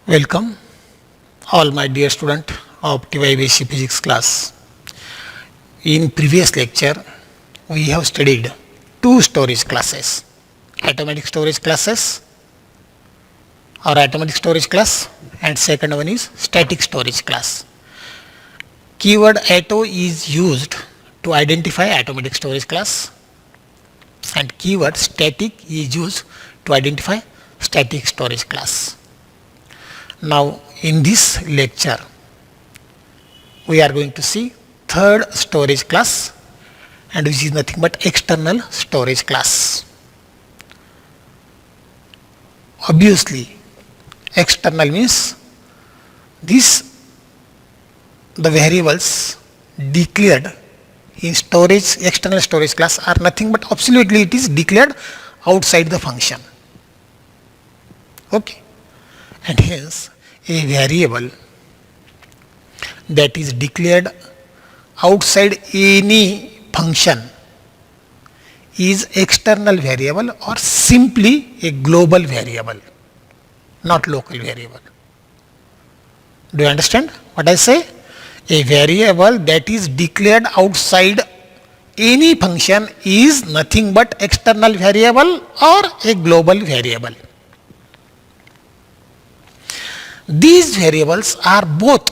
Welcome all my dear student of TYBC physics class. In previous lecture we have studied two storage classes, automatic storage classes or automatic storage class, and second one is static storage class. Keyword auto is used to identify automatic storage class and keyword static is used to identify static storage class. Now in this lecture we are going to see third storage class, and which is nothing but external storage class. Obviously external means the variables declared in external storage class are nothing but absolutely it is declared outside the function. Okay. And hence a variable that is declared outside any function is external variable or simply a global variable, not local variable. Do you understand what I say? A variable that is declared outside any function is nothing but external variable or a global variable. These variables are both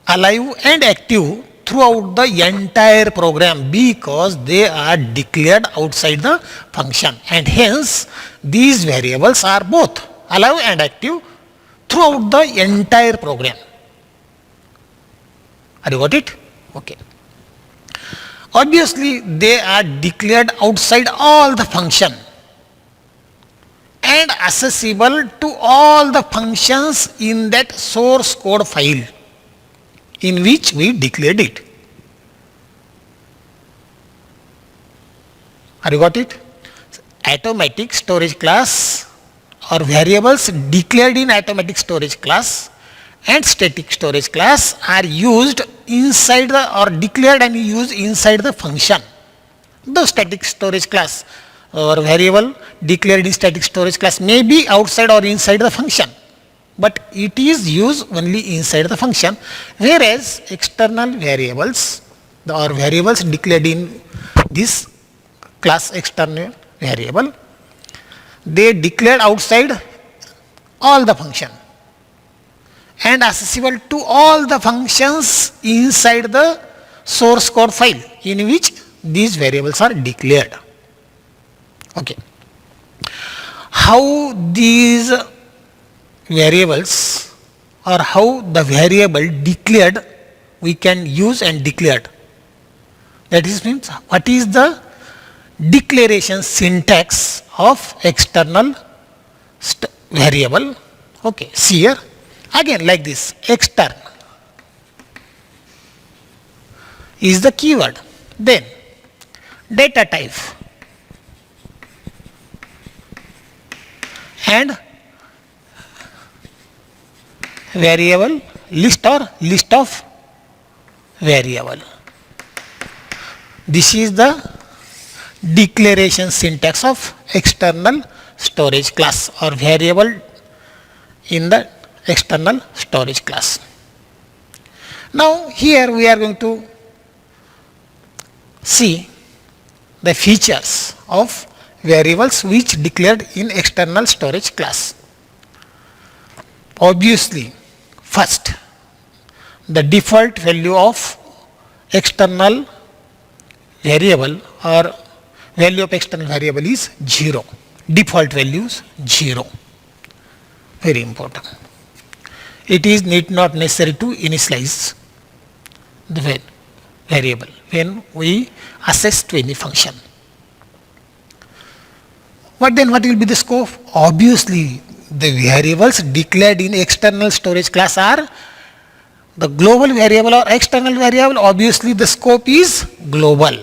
alive and active throughout the entire program because they are declared outside the function, and hence these variables are both alive and active throughout the entire program. Are you got it? Okay. Obviously they are declared outside all the function and accessible to all the functions in that source code file in which we declared it. Are you got it? Automatic storage class or variables declared in automatic storage class and static storage class are used inside the or declared and used inside the function. The static storage class or variable declared in static storage class may be outside or inside the function, but it is used only inside the function, whereas external variables or variables declared in this class external variable, they declared outside all the function and accessible to all the functions inside the source code file in which these variables are declared. Okay. How these variables or how the variable declared we can use and declared. That is means what is the declaration syntax of external variable. Okay. See here again like this, extern is the keyword, then data type and variable list or list of variable. This is the declaration syntax of external storage class or variable in the external storage class. Now here we are going to see the features of variables which declared in external storage class. Obviously, first, the default value of external variable or value of external variable is 0. Default value is 0. Very important. It is not necessary to initialize the variable when we access to any function. But then what will be the scope? Obviously, the variables declared in external storage class are the global variable or external variable. Obviously, the scope is global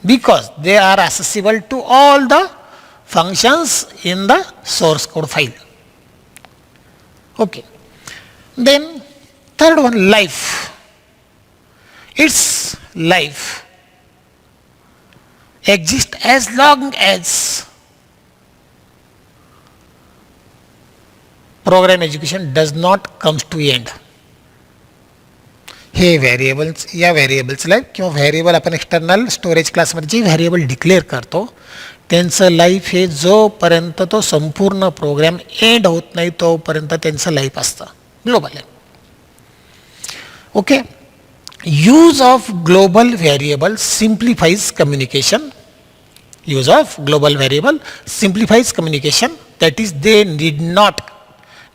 because they are accessible to all the functions in the source code file. Okay. Then third one, life. Its life exist as long as program execution does not comes to end. हे variables, या व्हेरिएबल्सला किंवा variable आपण external storage क्लासमध्ये जे variable declare करतो त्यांचं life हे जोपर्यंत तो संपूर्ण प्रोग्राम एंड होत नाही तोपर्यंत त्यांचं लाईफ असतं ग्लोबल आहे. Okay. Use of global variable simplifies communication. Use of global variable simplifies communication, that is they need not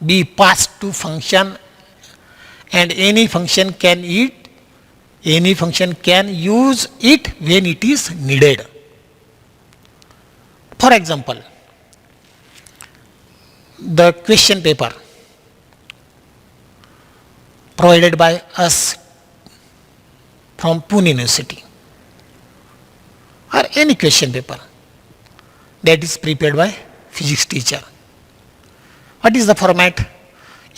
be passed to function and any function can use it when it is needed. For example, the question paper provided by us from Pune University, or any question paper that is prepared by physics teacher. What is the format?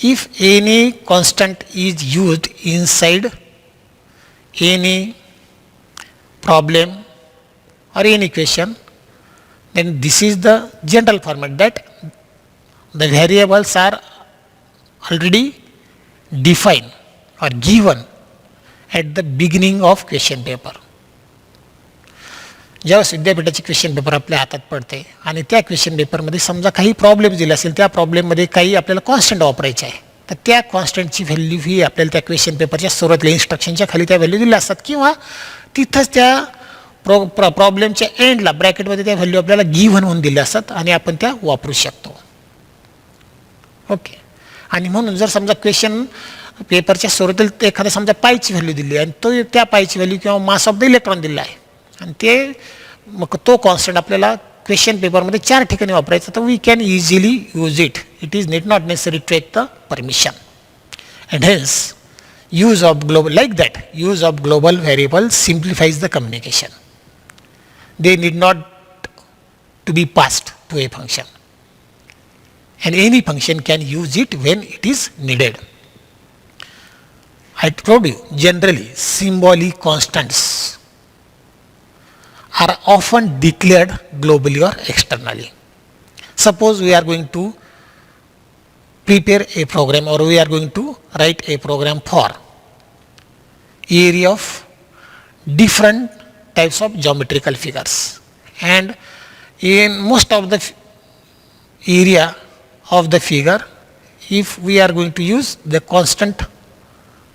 If any constant is used inside any problem or any question, then this is the general format, that the variables are already defined or given at the beginning of question paper. ज्यावेळेस विद्यापीठाची question paper आपल्या हातात पडते आणि त्या question पेपरमध्ये समजा काही प्रॉब्लेम दिले असेल, त्या प्रॉब्लेममध्ये काही आपल्याला कॉन्स्टंट वापरायचे आहे, तर त्या कॉन्स्टंटची व्हॅल्यू ही आपल्याला त्या क्वेश्चन पेपरच्या सुरुवातीला इन्स्ट्रक्शनच्या खाली त्या व्हॅल्यू दिल्या असतात किंवा तिथंच त्या प्रॉब्लेमच्या एंडला ब्रॅकेटमध्ये त्या व्हॅल्यू आपल्याला गिव्हन म्हणून दिल्या असतात आणि आपण त्या वापरू शकतो. ओके. आणि म्हणून जर समजा क्वेश्चन पेपरच्या सुरुवातीला एखादा समजा पायची व्हॅल्यू दिली आणि तो त्या पायची व्हॅल्यू किंवा मास ऑफ द इलेक्ट्रॉन दिला आहे आणि ते मग तो कॉन्स्टंट आपल्याला क्वेश्चन पेपरमध्ये 4 ठिकाणी वापरायचा, तर we can easily use it. It is not necessary to take the permission. And hence use of global, like that, use of global variables simplifies the communication. They need not to be passed to a function, and any function can use it when it is needed. I told you, generally symbolic constants are often declared globally or externally. Suppose we are going to prepare a program, or we are going to write a program for area of different types of geometrical figures, and in most of the area of the figure, if we are going to use the constant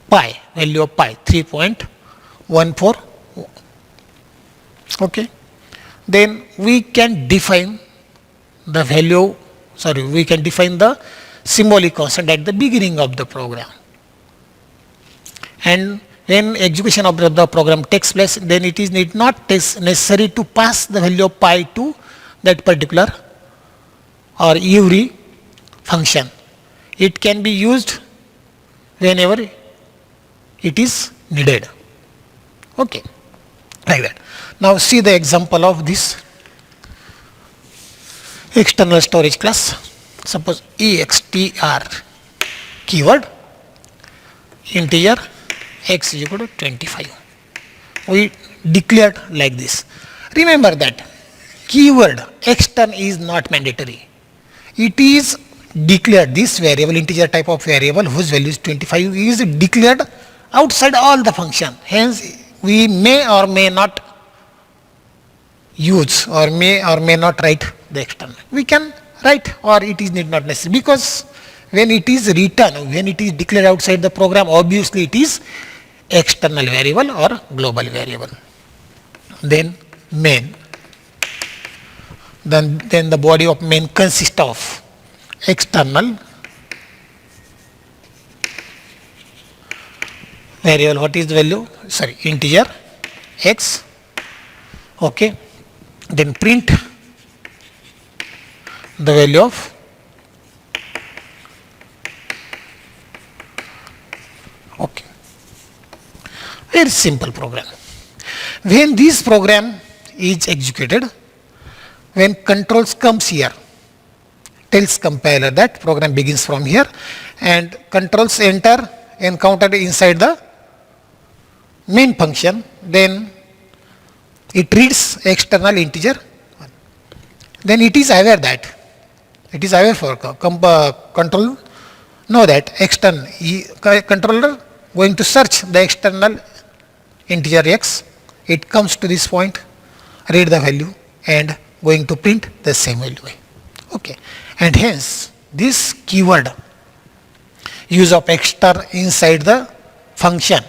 pi, value of pi 3.14, okay, then we can define the value, we can define the symbolic constant at the beginning of the program, and when execution of the program takes place, then it is not necessary to pass the value of pi to that particular or every function. It can be used whenever it is needed. Okay, like that. Now see the example of this external storage class. Suppose extr keyword integer x is equal to 25. We declared like this. Remember that keyword extern is not mandatory. It is declared, this variable, integer type of variable whose value is 25, is declared outside all the function. Hence we may or may not use or may not write the external. We can write, or it is need not necessary, because when it is written, when it is declared outside the program, obviously it is external variable or global variable. Then main, then the body of main consists of external variable. What is the value? Integer x. Okay, then print the value of okay. Very simple program. When this program is executed, when controls comes here, tells compiler that program begins from here, and controls enter encountered inside the main function, then it reads external integer. Then it is aware that It is aware for control. Know that controller going to search the external integer x. It comes to this point, read the value and going to print the same value. Okay, and hence this keyword use of exter inside the function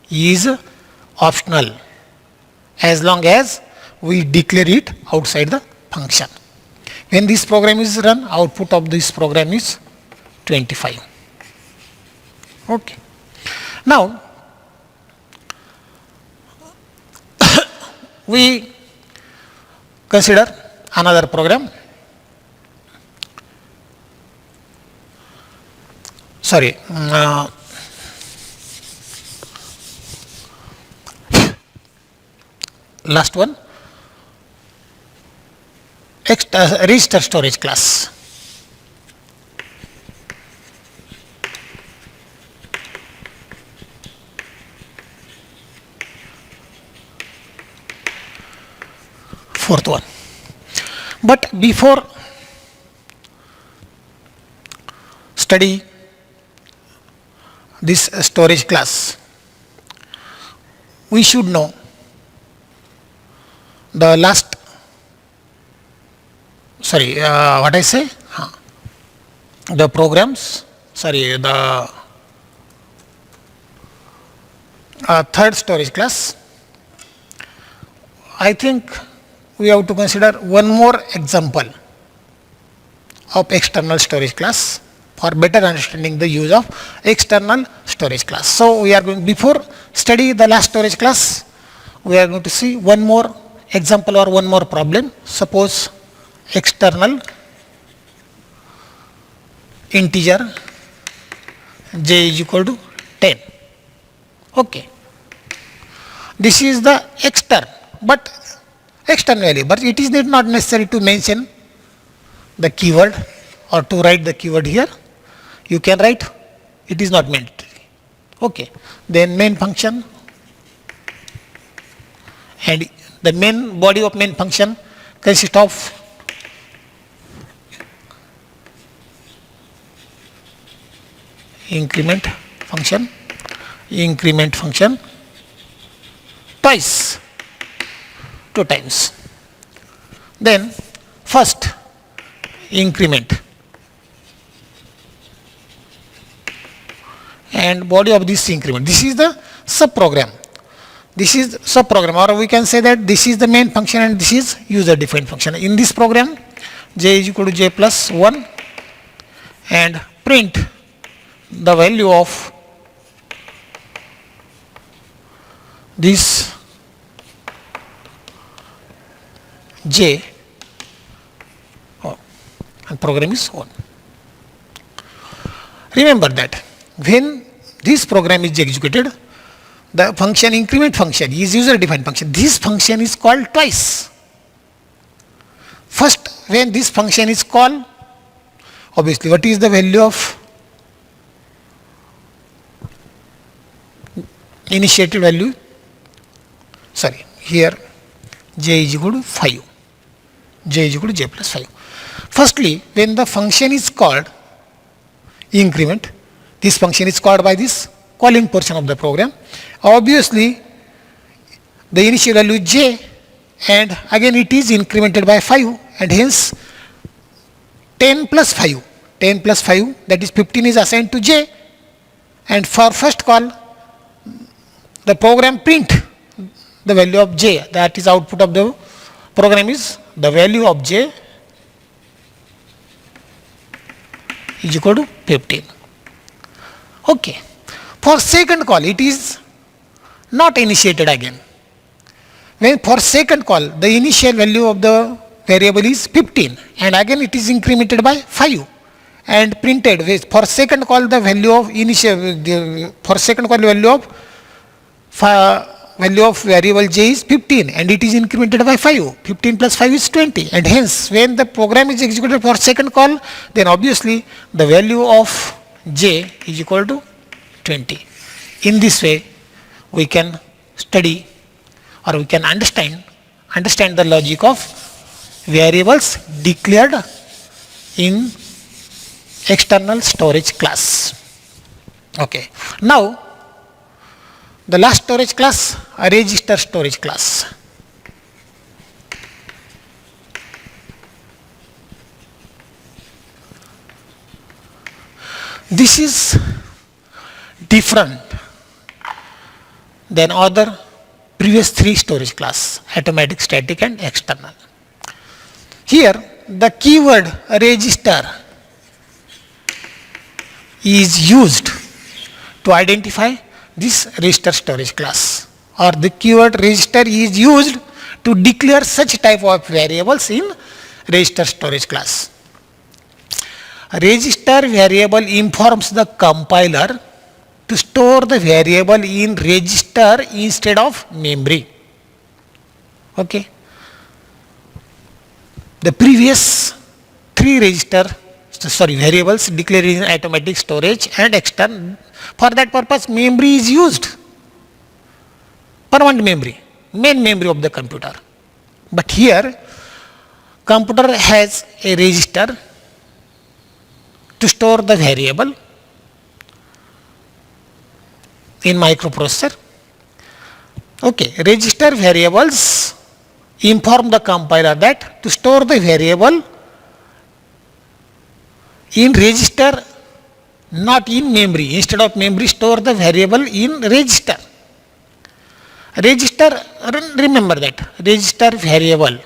is optional as long as we declare it outside the function. When this program is run, output of this program is 25. Okay. Now we consider another program. Sorry. Last one. Register storage class. Fourth one. But before study this storage class, we should know the last, what I say? The programs, the third storage class. I think we have to consider one more example of external storage class for better understanding the use of external storage class. So we are going, before study the last storage class, we are going to see one more example or one more problem. Suppose external integer j is equal to 10. Okay. This is the external value, but it is not necessary to mention the keyword or to write the keyword here. You can write, it is not mandatory. Okay. Then main function, and the main body of main function consists of increment function twice, 2 times. Then first increment and body of this increment. This is the subprogram. Or we can say that this is the main function and this is user defined function. In this program, j is equal to j plus 1 and print the value of this j, and program is 1. Remember that when this program is executed, the function increment function is user defined function. This function is called twice. First, when this function is called, obviously what is the value of initiated value? Here j is equal to 5. J is equal to j plus 5. Firstly, when the function is called increment, this function is called by this calling portion of the program. Obviously, the initial value is j, and again it is incremented by 5, and hence 10 plus 5, that is 15, is assigned to j, and for first call, the program print the value of j, that is output of the program is the value of j is equal to 15. Okay. For second call, it is not initiated again. When for second call, the initial value of the variable is 15, and again it is incremented by 5 and printed with, for second call the value of value of variable j is 15 and it is incremented by 5. 15 plus 5 is 20, and hence when the program is executed for second call, then obviously the value of j is equal to 20. In this way, we can study or we can understand the logic of variables declared in external storage class. Okay. Now the last storage class, a register storage class. This is different than other previous three storage class, automatic, static and external. Here the keyword register is used to identify this register storage class, or the keyword register is used to declare such type of variables in register storage class. Register variable informs the compiler to store the variable in register instead of memory. Okay. The previous three variables declared in automatic storage and external. For that purpose, memory is used. Permanent memory, main memory of the computer. But here, computer has a register to store the variable in microprocessor. Okay, register variables inform the compiler that to store the variable in register, not in memory. Instead of memory, store the variable in register. Register, remember that register variable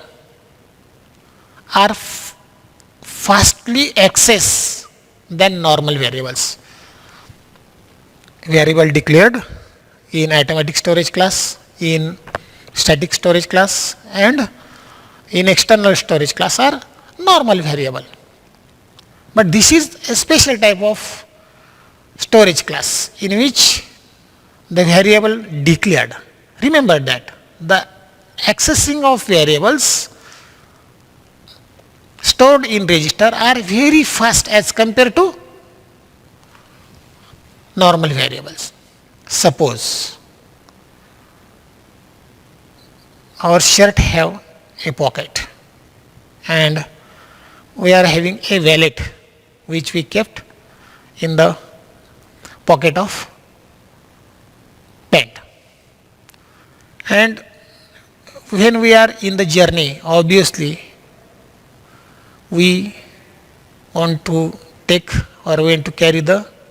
are fastly accessed than normal variables. Variable declared in automatic storage class, in static storage class and in external storage class are normal variable. But this is a special type of storage class in which the variable declared. Remember that the accessing of variables stored in register are very fast as compared to normal variables. Suppose our shirt have a pocket and we are having a wallet which we kept in the pocket of pant. And when we are in the journey, obviously we want to take or we want to carry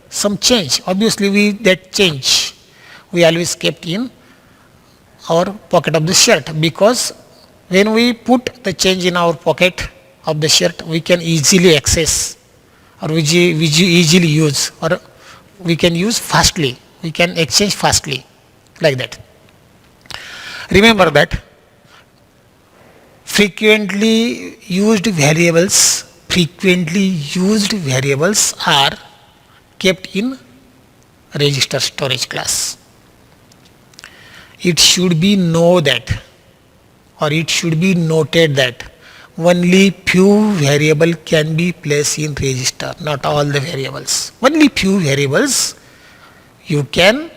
some change. Obviously that change we always kept in our pocket of the shirt, because when we put the change in our pocket of the shirt, we can easily access or we easily use, or we can use fastly, we can exchange fastly, like that. Remember that frequently used variables are kept in register storage class. It should be noted that only few variable can be placed in register, not all the variables. Only few variables you can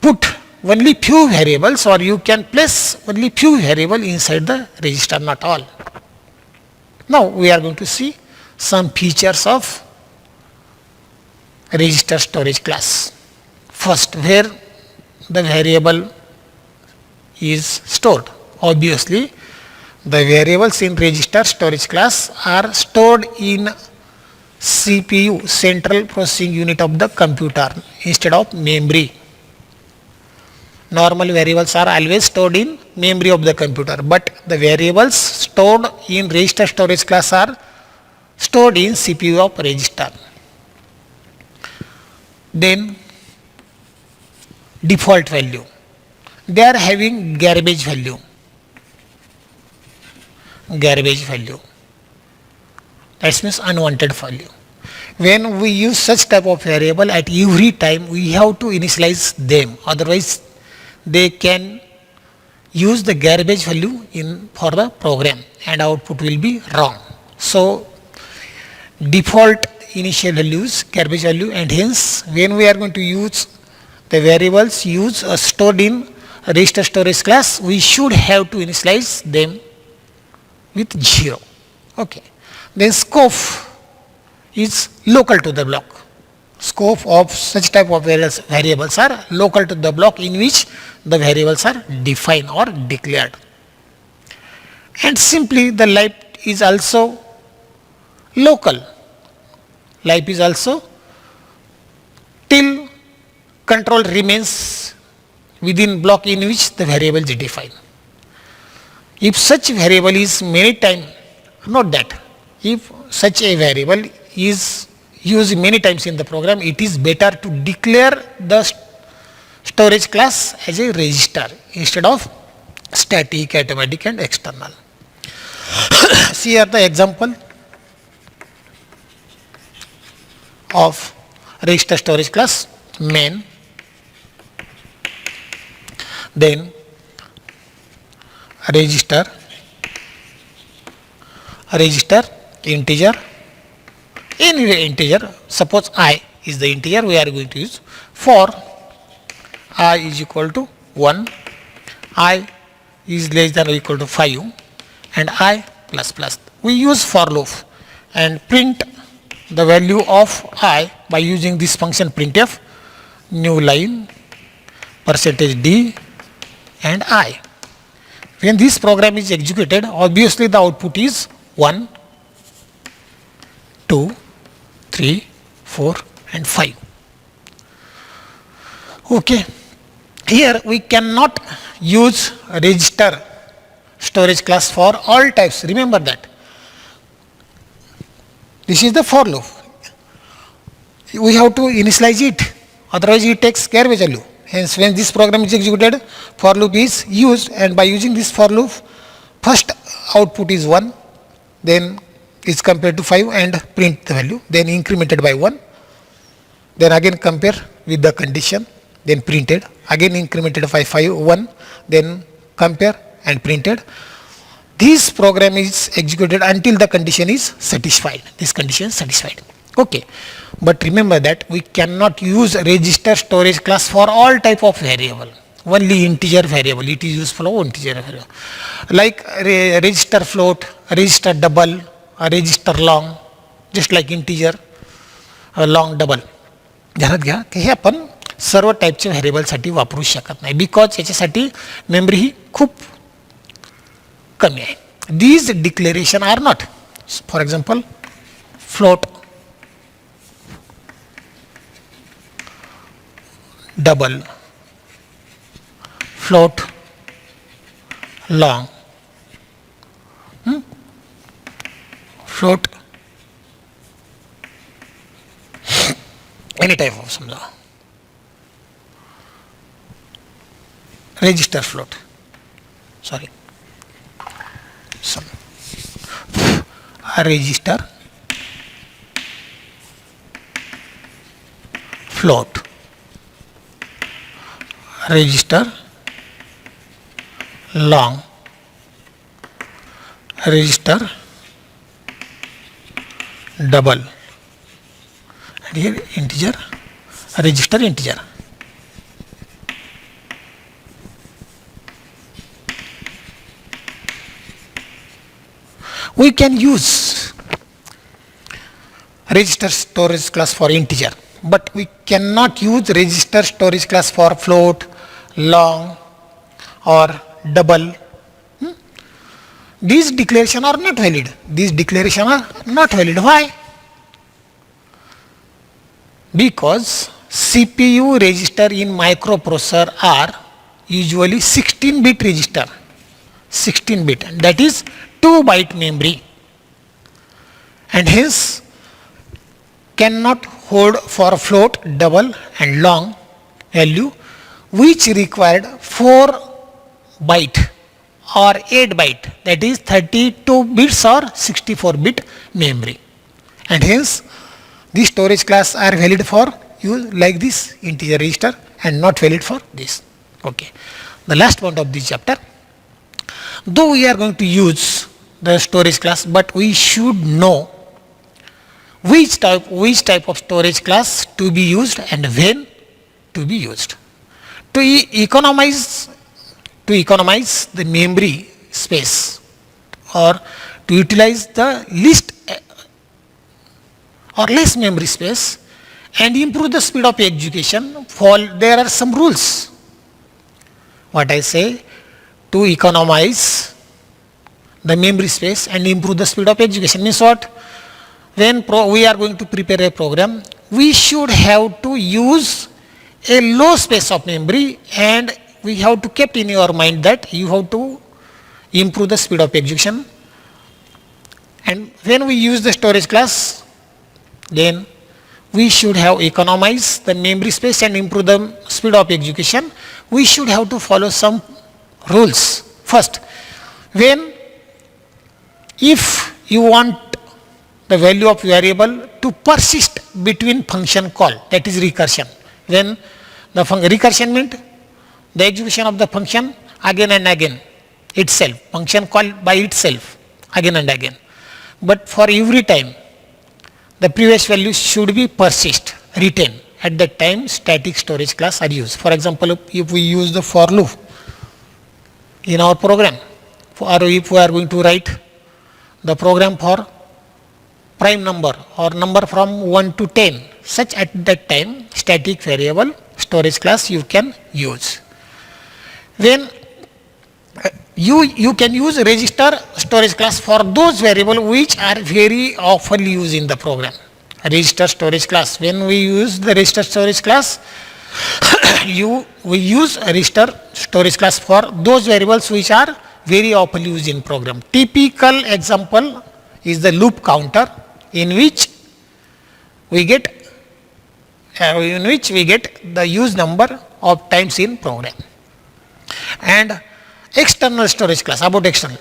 put only few variables, or you can place only few variable inside the register, not all. Now we are going to see some features of register storage class. First, where the variable is stored. Obviously, the variables in register storage class are stored in CPU, central processing unit of the computer, instead of memory. Normal variables are always stored in memory of the computer, but the variables stored in register storage class are stored in CPU of register. Then default value, they are having garbage value. That means unwanted value. When we use such type of variable, at every time we have to initialize them, otherwise they can use the garbage value for the program and output will be wrong. So default initial values, garbage value, and hence when we are going to use the variables stored in register storage class, we should have to initialize them with 0. Okay. Then scope is local to the block. Scope of such type of variables are local to the block in which the variables are defined or declared. And simply the life is also local. Life is also till control remains within block in which the variable is defined. If such variable is many times, note that if such a variable is used many times in the program, it is better to declare the storage class as a register instead of static, automatic and external. See here the example of register storage class main, then register integer, any integer, suppose I is the integer we are going to use. For I is equal to 1, I is less than or equal to 5 and I plus plus. We use for loop and print the value of I by using this function printf, new line, %d and I. When this program is executed, obviously the output is 1, 2, 3, 4 and 5. Okay. Here we cannot use register storage class for all types. Remember that. This is the for loop. We have to initialize it, otherwise it takes garbage value. Hence, when this program is executed, for loop is used, and by using this for loop, first output is 1, then is compared to 5 and print the value, then incremented by 1, then again compare with the condition, then printed, again incremented by 1, then compare and printed. This program is executed until the condition is satisfied. This condition is satisfied. Okay. But remember that we cannot use register storage class for all type of variable. Only integer variable. It is useful for integer variable. Like register float, register double, register long, just like integer, long double. ध्यानात घ्या की हे आपण सर्व टाईपचे व्हेरिएबलसाठी वापरू शकत नाही because याच्यासाठी memory ही खूप कमी आहे. These declaration are not. For example, float, double, float, long, float, any type of समजा register float, sorry, some register float, register long, register double, and here integer, register integer. We can use register storage class for integer, but we cannot use register storage class for float, long or double. These declarations are not valid. These declarations are not valid. Why? Because CPU register in microprocessor are usually 16-bit register. 16-bit, that is 2-byte memory, and hence cannot hold for float, double and long value, which required 4-byte or 8-byte, that is 32 bits or 64-bit memory, and hence these storage class are valid for use like this integer register and not valid for this. Okay. The last point of this chapter, though we are going to use the storage class, but we should know which type of storage class to be used and when to be used. To economize the memory space or to utilize the least or less memory space and improve the speed of execution, there are some rules. What I say, to economize the memory space and improve the speed of execution means what? When we are going to prepare a program, we should have to use a low space of memory, and we have to keep in your mind that you have to improve the speed of execution. And when we use the storage class, then we should have economized the memory space and improve the speed of execution. We should have to follow some rules. First, if you want the value of variable to persist between function call, that is recursion. When the recursion means the execution of the function again and again itself, function call by itself again and again. But for every time, the previous value should be persist, retained. At that time, static storage class are used. For example, if we use the for loop in our program, or if we are going to write the program for prime number or number from 1 to 10, such at that time static variable storage class you can use. Then you can use register storage class for those variables which are very often used in the program. Register storage class, when we use the register storage class, we use register storage class for those variables which are very often used in program. Typical example is the loop counter, in which we get the use number of times in program. And external storage class, about external,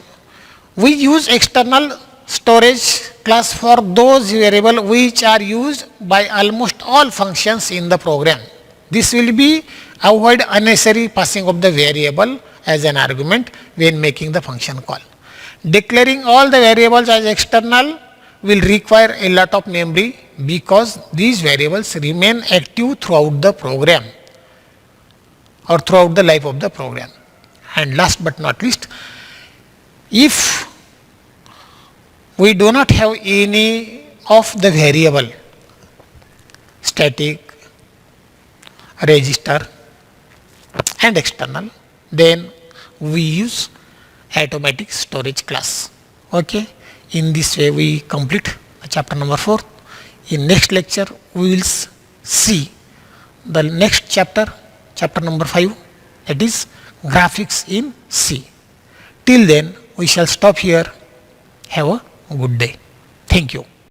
we use external storage class for those variables which are used by almost all functions in the program. This will be avoid unnecessary passing of the variable as an argument when making the function call. Declaring all the variables as external will require a lot of memory because these variables remain active throughout the program or throughout the life of the program. And last but not least, if we do not have any of the variable, static, register and external, then we use automatic storage class. Okay. In this way we complete chapter number 4. In next lecture we will see the next chapter, chapter number 5, that is graphics in C. Till then we shall stop here. Have a good day. Thank you.